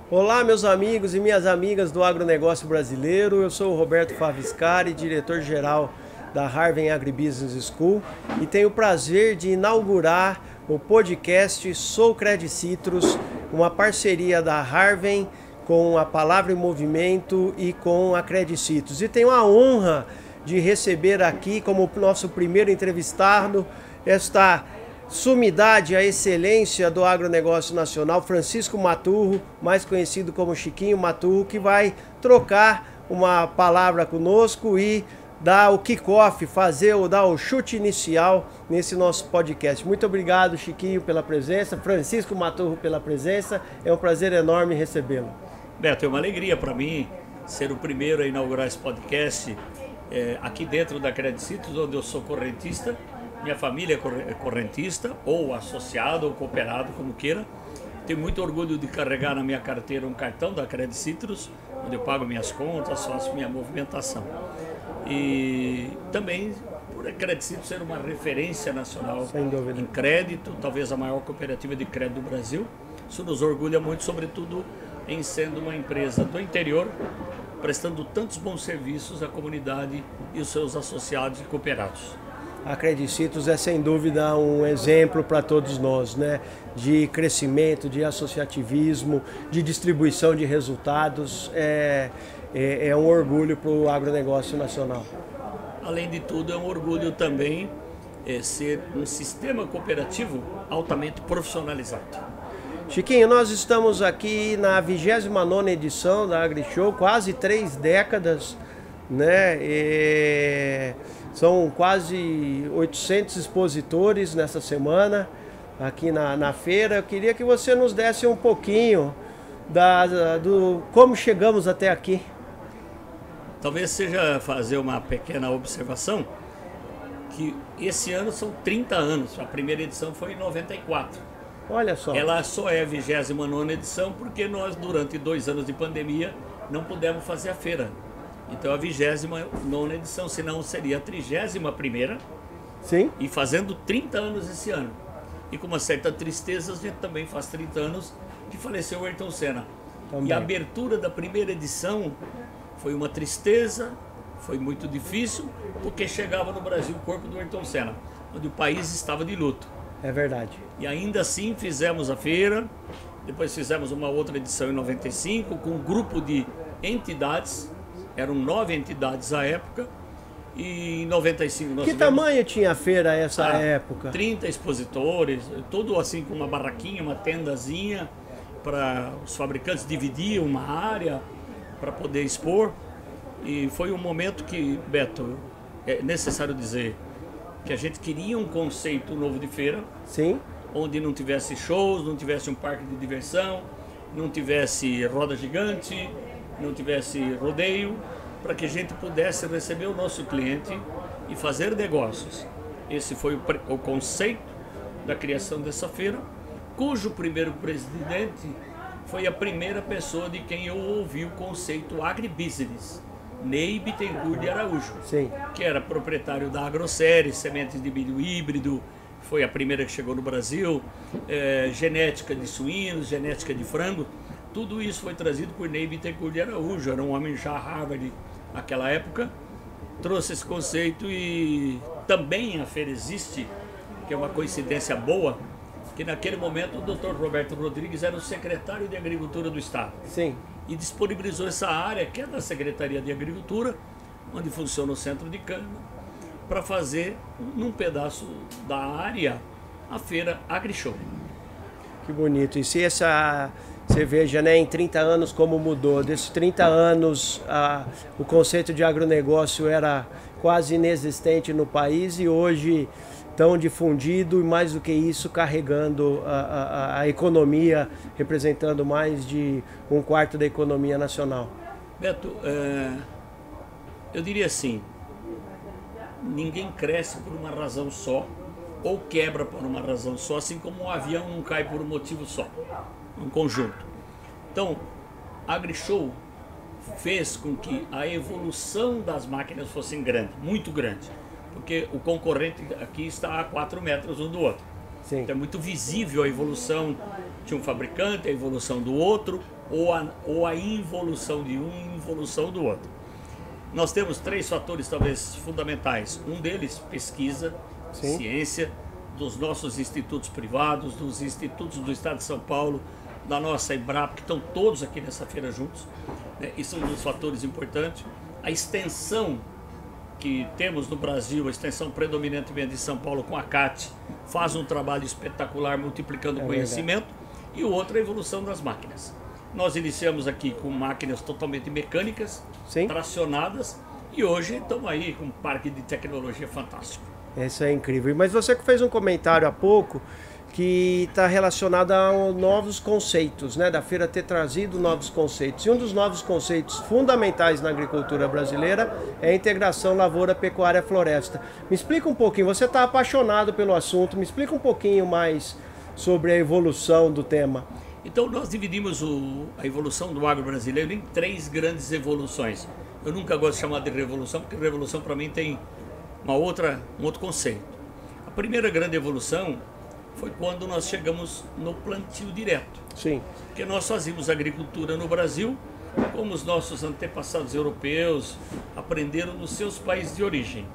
Olá, meus amigos e minhas amigas do agronegócio brasileiro. Eu sou o Roberto Faviscari, diretor-geral da Harvey Agribusiness School, e tenho o prazer de inaugurar o podcast Sou Credicitrus, uma parceria da Harvey com a Palavra em Movimento e com a Credicitrus. E tenho a honra de receber aqui como nosso primeiro entrevistado esta sumidade, a excelência do agronegócio nacional, Francisco Maturro, mais conhecido como Chiquinho Maturro, que vai trocar uma palavra conosco e dar o kick-off, dar o chute inicial nesse nosso podcast. Muito obrigado, Chiquinho, pela presença, Francisco Maturro pela presença, é um prazer enorme recebê-lo. Beto, é uma alegria para mim ser o primeiro a inaugurar esse podcast aqui dentro da Credicitrus, onde eu sou correntista. Minha família é correntista, ou associado, ou cooperado, como queira. Tenho muito orgulho de carregar na minha carteira um cartão da Credicitrus, onde eu pago minhas contas, faço minha movimentação. E também por a Credicitrus ser uma referência nacional em crédito, talvez a maior cooperativa de crédito do Brasil. Isso nos orgulha muito, sobretudo em sendo uma empresa do interior, prestando tantos bons serviços à comunidade e os seus associados e cooperados. A Credicitrus é sem dúvida um exemplo para todos nós, né? De crescimento, de associativismo, de distribuição de resultados. É um orgulho para o agronegócio nacional. Além de tudo, é um orgulho também ser um sistema cooperativo altamente profissionalizado. Chiquinho, nós estamos aqui na 29ª edição da AgriShow, quase 3 décadas, né? São quase 800 expositores nessa semana aqui na feira. Eu queria que você nos desse um pouquinho do como chegamos até aqui. Talvez seja fazer uma pequena observação, que esse ano são 30 anos, a primeira edição foi em 94. Olha só. Ela só é a 29ª edição porque nós, durante 2 anos de pandemia, não pudemos fazer a feira. Então a 29ª edição, senão seria a 31ª. Sim. E fazendo 30 anos esse ano. E com uma certa tristeza, a gente também faz 30 anos que faleceu o Ayrton Senna. Também. E a abertura da primeira edição foi uma tristeza, foi muito difícil, porque chegava no Brasil o corpo do Ayrton Senna, onde o país estava de luto. É verdade. E ainda assim fizemos a feira, depois fizemos uma outra edição em 95, com um grupo de entidades. Eram 9 entidades à época, e em 95 nós tivemos... tamanho tinha a feira essa época? 30 expositores, tudo assim com uma barraquinha, uma tendazinha, para os fabricantes dividiam uma área para poder expor. E foi um momento que, Beto, é necessário dizer que a gente queria um conceito novo de feira. Sim. Onde não tivesse shows, não tivesse um parque de diversão, não tivesse roda gigante, não tivesse rodeio, para que a gente pudesse receber o nosso cliente e fazer negócios. Esse foi o conceito da criação dessa feira, cujo primeiro presidente foi a primeira pessoa de quem eu ouvi o conceito agribusiness, Ney Bittencourt de Araújo. Sim. Que era proprietário da Agrosérie, sementes de milho híbrido, foi a primeira que chegou no Brasil, genética de suínos, genética de frango. Tudo isso foi trazido por Ney Bittencourt de Araújo, era um homem já Harvard naquela época, trouxe esse conceito. E também a feira existe, que é uma coincidência boa, que naquele momento o Dr. Roberto Rodrigues era o secretário de Agricultura do Estado. Sim. E disponibilizou essa área, que é da Secretaria de Agricultura, onde funciona o centro de cana, para fazer, num pedaço da área, a feira AgriShow. Que bonito. E se você veja, né, em 30 anos como mudou. Desses 30 anos, o conceito de agronegócio era quase inexistente no país e hoje tão difundido e, mais do que isso, carregando a economia, representando mais de 1/4 da economia nacional. Beto, eu diria assim, ninguém cresce por uma razão só ou quebra por uma razão só, assim como um avião não cai por um motivo só, um conjunto. Então, a AgriShow fez com que a evolução das máquinas fosse grande, muito grande, porque o concorrente aqui está a 4 metros um do outro. Sim. Então é muito visível a evolução de um fabricante, a evolução do outro, ou a involução de um e involução do outro. Nós temos 3 fatores talvez fundamentais. Um deles, pesquisa, Sim. ciência, dos nossos institutos privados, dos institutos do Estado de São Paulo, da nossa Embrapa, que estão todos aqui nessa feira juntos, né? Isso é um dos fatores importantes. A extensão que temos no Brasil, a extensão predominantemente de São Paulo com a CAT, faz um trabalho espetacular multiplicando conhecimento. E o outro é a evolução das máquinas. Nós iniciamos aqui com máquinas totalmente mecânicas, Sim. tracionadas, e hoje estamos aí com um parque de tecnologia fantástico. Isso é incrível. Mas você que fez um comentário há pouco que está relacionado a novos conceitos, né? Da feira ter trazido novos conceitos. E um dos novos conceitos fundamentais na agricultura brasileira é a integração lavoura-pecuária-floresta. Me explica um pouquinho, você está apaixonado pelo assunto, me explica um pouquinho mais sobre a evolução do tema. Então nós dividimos a evolução do agro brasileiro em 3 grandes evoluções. Eu nunca gosto de chamar de revolução, porque revolução para mim tem um outro conceito. A primeira grande evolução foi quando nós chegamos no plantio direto. Sim. Porque nós fazíamos agricultura no Brasil, como os nossos antepassados europeus aprenderam nos seus países de origem.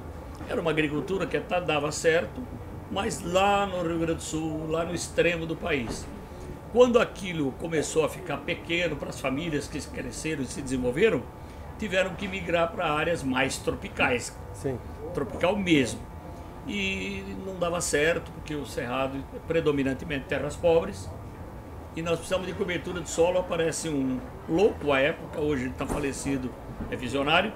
Era uma agricultura que até dava certo, mas lá no Rio Grande do Sul, lá no extremo do país. Quando aquilo começou a ficar pequeno para as famílias que cresceram e se desenvolveram, tiveram que migrar para áreas mais tropicais. Sim. Tropical mesmo. E não dava certo, porque o cerrado é predominantemente terras pobres, e nós precisamos de cobertura de solo. Aparece um louco à época, hoje ele está falecido, é visionário,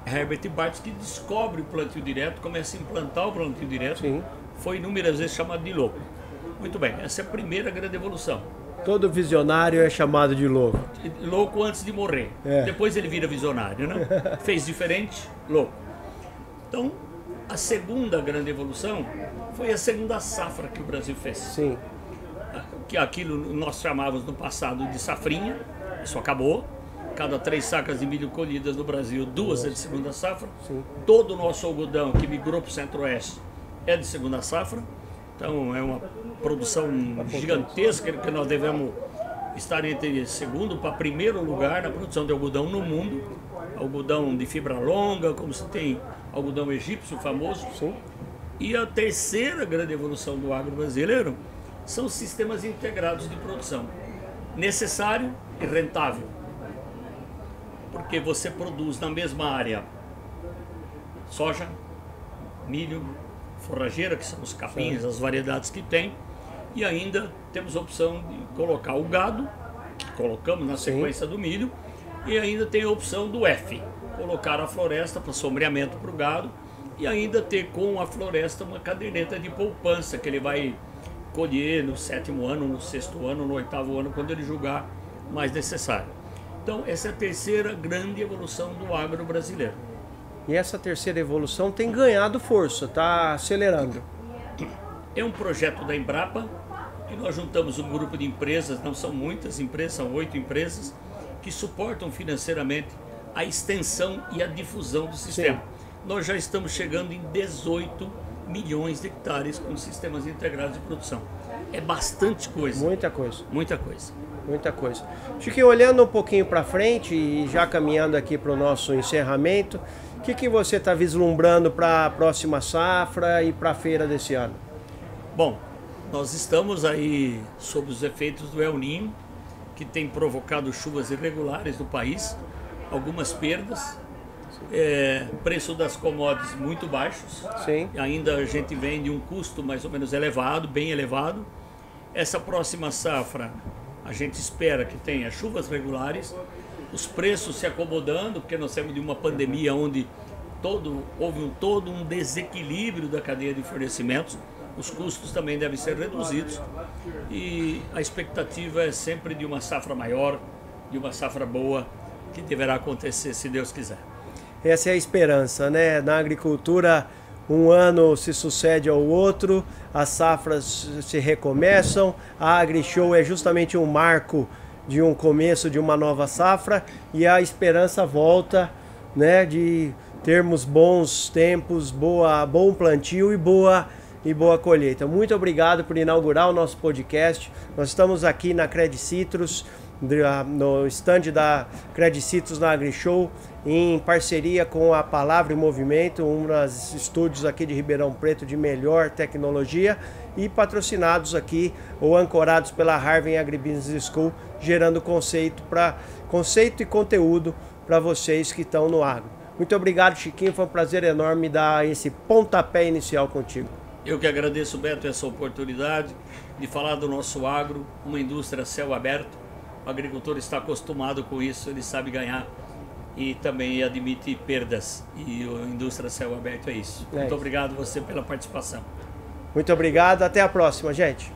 Herbert Bartz, que descobre o plantio direto, começa a implantar o plantio direto. Sim. Foi inúmeras vezes chamado de louco. Muito bem, essa é a primeira grande evolução. Todo visionário é chamado de louco. Louco antes de morrer. Depois ele vira visionário, né? Fez diferente, louco. Então, a segunda grande evolução foi a segunda safra que o Brasil fez. Sim. Que aquilo nós chamávamos no passado de safrinha, isso acabou. Cada 3 sacas de milho colhidas no Brasil, 2 é de segunda safra. Sim. Todo o nosso algodão que migrou para o Centro-Oeste é de segunda safra. Então é uma produção gigantesca que nós devemos estar entre segundo para primeiro lugar na produção de algodão no mundo. Algodão de fibra longa, como se tem algodão egípcio famoso. Sim. E a terceira grande evolução do agro brasileiro são os sistemas integrados de produção. Necessário e rentável. Porque você produz na mesma área soja, milho, forrageira, que são os capins, as variedades que tem, e ainda temos a opção de colocar o gado, que colocamos na sequência do milho, e ainda tem a opção do F, colocar a floresta para sombreamento para o gado, e ainda ter com a floresta uma caderneta de poupança, que ele vai colher no 7º ano, no 6º ano, no 8º ano, quando ele julgar mais necessário. Então essa é a terceira grande evolução do agro brasileiro. E essa terceira evolução tem ganhado força, está acelerando. É um projeto da Embrapa, que nós juntamos um grupo de empresas, não são muitas empresas, são 8 empresas, que suportam financeiramente a extensão e a difusão do sistema. Sim. Nós já estamos chegando em 18 milhões de hectares com sistemas integrados de produção. É bastante coisa. Muita coisa. Muita coisa. Muita coisa. Chiquinho, olhando um pouquinho para frente e já caminhando aqui para o nosso encerramento, o que você está vislumbrando para a próxima safra e para a feira desse ano? Bom, nós estamos aí sob os efeitos do El Niño, que tem provocado chuvas irregulares no país, algumas perdas, preço das commodities muito baixos. Sim. Ainda a gente vende um custo mais ou menos elevado, bem elevado. Essa próxima safra a gente espera que tenha chuvas regulares, os preços se acomodando, porque nós temos de uma pandemia onde houve todo um desequilíbrio da cadeia de fornecimentos, os custos também devem ser reduzidos e a expectativa é sempre de uma safra maior, de uma safra boa, que deverá acontecer se Deus quiser. Essa é a esperança, né? Na agricultura, um ano se sucede ao outro, as safras se recomeçam, a AgriShow é justamente um marco de um começo de uma nova safra e a esperança volta, né, de termos bons tempos, bom plantio e boa colheita. Muito obrigado por inaugurar o nosso podcast. Nós estamos aqui na Credicitrus, no stand da Credicitos na AgriShow, em parceria com a Palavra em Movimento, um dos estúdios aqui de Ribeirão Preto de melhor tecnologia, e patrocinados aqui ou ancorados pela Harvard Agribusiness School, gerando conceito e conteúdo para vocês que estão no agro. Muito obrigado, Chiquinho, foi um prazer enorme dar esse pontapé inicial contigo. Eu que agradeço, Beto, essa oportunidade de falar do nosso agro, uma indústria a céu aberto. O agricultor está acostumado com isso, ele sabe ganhar e também admite perdas. E a indústria a céu aberto é isso. Muito obrigado você pela participação. Muito obrigado, até a próxima, gente.